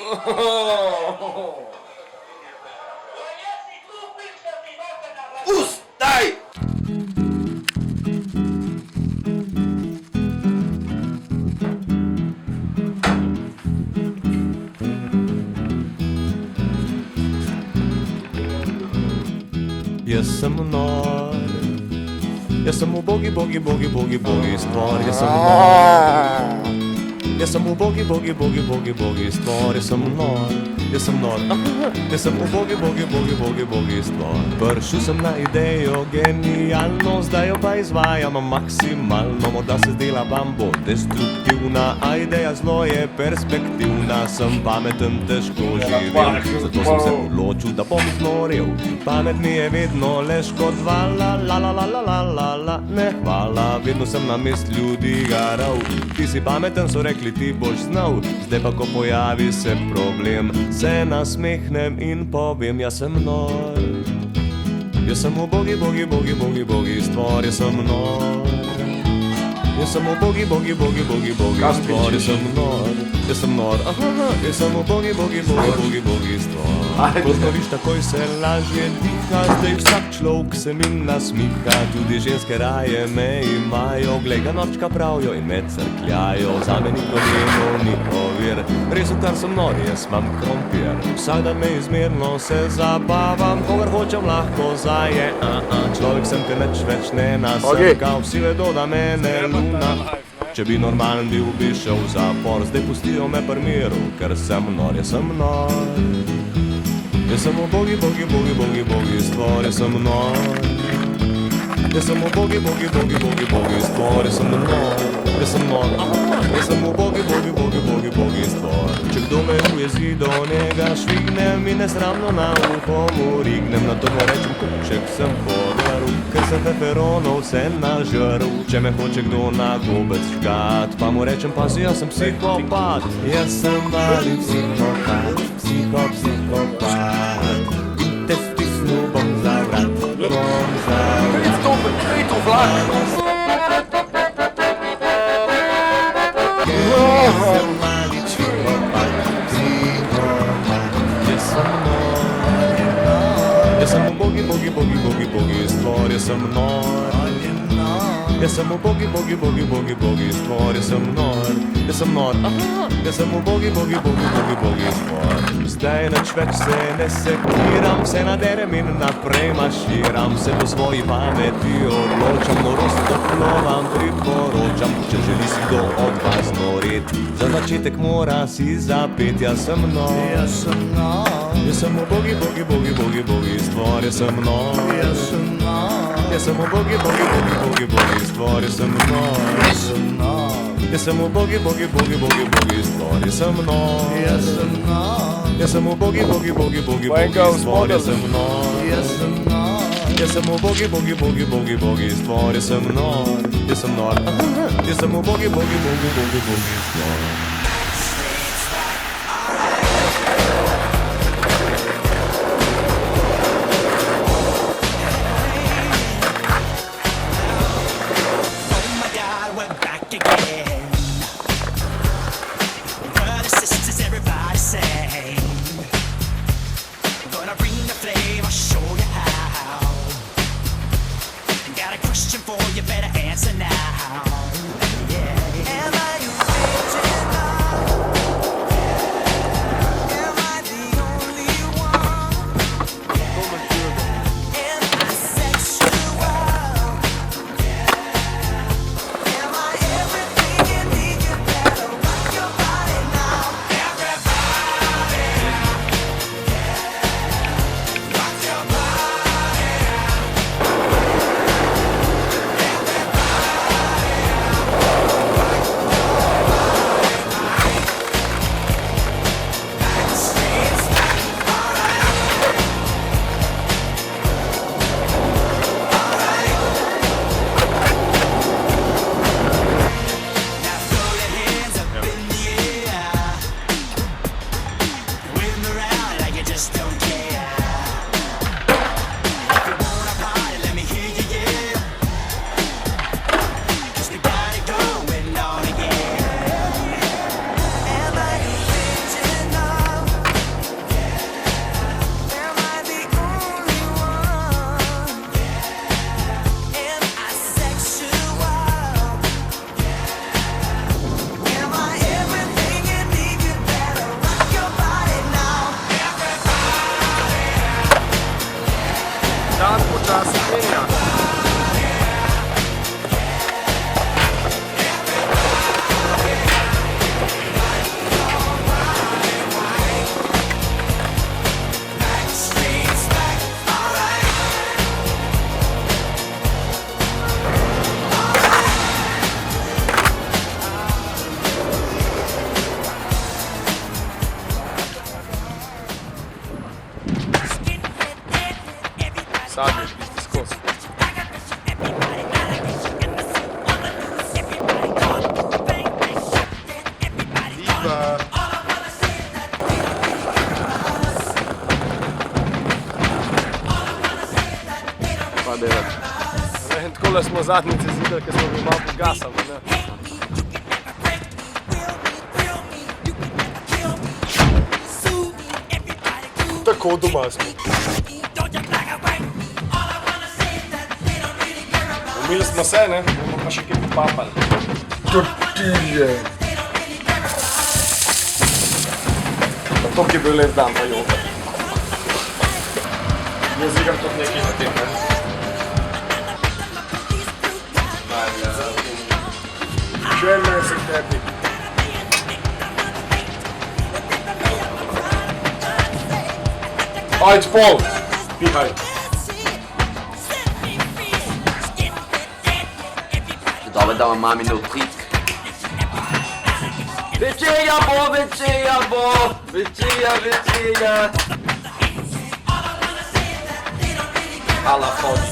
Ustaj! Jaz sem nor, jaz sem ubogi, bogi, bogi, bogi, bogi stvor, jaz sem nor. Jaz sem ubogi, bogi, bogi, bogi, bogi stvor, jaz sem nor, jaz sem nor. Jaz sem ubogi, bogi, bogi, bogi, bogi stvor. Prišel sem na idejo genialno, zdaj jo pa izvajam maksimalno. Morda se zdela vam bo destruktivna, a ideja zelo je perspektivna. Sem pameten, težko živel, zato sem se odločil, da bom znorel. Pamet mi je vedno le škodovala, la la la la la la la. Ne hvala, vedno sem na mest ljudi garal. Ti si pameten, so rekli, ti boš znal. Zdaj pa ko pojavi se problem, se nasmehnem in povem, jaz sem nor. Jaz sem ubogi, bogi, bogi, bogi, bogi stvor, jaz sem nor. Jaz sem ubogi, bogi, bogi, bogi, bogi stvor, jaz sem nor. Jaz sem nor, jaz sem ubogi, bogi, bogi, bogi, bogi stvor. Ko viš, takoj se lažje diha, zdaj vsak človek se mi nasmiha. Tudi ženske raje me imajo, glej ga norčka pravijo in me crkljajo. Zame ni problemov, ni ovir, res v kar sem nor, jaz imam krompir. Vsak dan me izmerno se zabavam, kogar hočem lahko zaje. Človek sem, te nič več ne nasrkal, vsi vedo, da mene luna. Če bi normalen bil, bi šel v zapor, zdaj pustijo me pri miru, ker sem nor, jaz sem nor. Jaz sem ubogi, bogi, bogi, bogi, bogi stvor, jaz sem nor. Jaz sem ubogi, bogi, bogi, bogi, bogi stvor, jaz sem nor. Jaz sem nor, jaz sem ubogi, bogi, bogi, bogi, bogi stvor. Če kdo me ujezi, do njega švignem in nesramno na uho mu rignem. Na to mu rečem, kuček sem podaril, ker sem peperonov vse nažrl. Če me hoče kdo na gobec žgat, pa mu rečem, pazi, jaz sem psihopat. Jaz sem mali psihopat, psihopat. In te stisnil bom za vrat, bom za vrat. Kaj to vlak? Jaz sem mali psihopat, psihopat. Jaz sem nor. Jaz sem ubogi, bogi, bogi, bogi, bogi stvor, jaz sem nor. Jaz sem ubogi, bogi, bogi, bogi, bogi stvor, jaz sem nor. Jaz sem nor, jaz sem ubogi, bogi, bogi, bogi, bogi stvor. Zdaj nič več se ne sekiram, se naderem in naprej maširam. Se po svoji pameti odločam, norost toplo vam priporočam. Če želi si kdo od vas noret, za začetek mora si zapet. Jaz sem nor, jaz sem nor. Jaz sem ubogi, bogi, bogi, bogi, bogi stvor, jaz sem nor. Jaz sem nor. Jaz sem ubogi, bogi, bogi, bogi, bogi stvor, jaz sem nor. Jaz sem nor. Jaz sem ubogi, bogi, bogi, bogi, bogi stvor, jaz sem nor. Jaz sem nor. Jaz sem ubogi, bogi, bogi, bogi, bogi stvor, jaz sem nor. Jaz sem nor. Jaz sem ubogi, bogi, bogi, bogi, bogi stvor, jaz sem nor. Jaz sem nor. Jaz sem ubogi, bogi, bogi, bogi, bogi stvor. In takole smo zadnjice zidali, ker smo bili malo pogasali. Tako doma smo. Umili smo se, ne? Bomo pa še kaj popapali. Tortilje. Pa to, ki je bil lep dan, pa joga. Jaz igram tudi nekaj na tem, ne? Še en mesec tebi. Ajde, Pol! Pihaj. Dobro, da vam mami trik. Večerja bo, večerja bo, večerja, večerja. Ala hodi.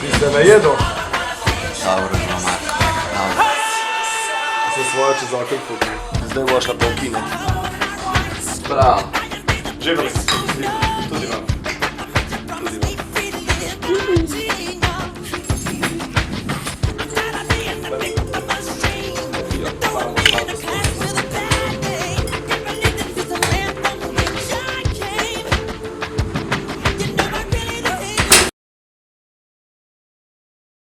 Ti se najedel? Dobro, mama. Dobro. Se svojo čez okno pokri. Zdaj boš šla pa v kino. Prav. Živeli si, tudi vam.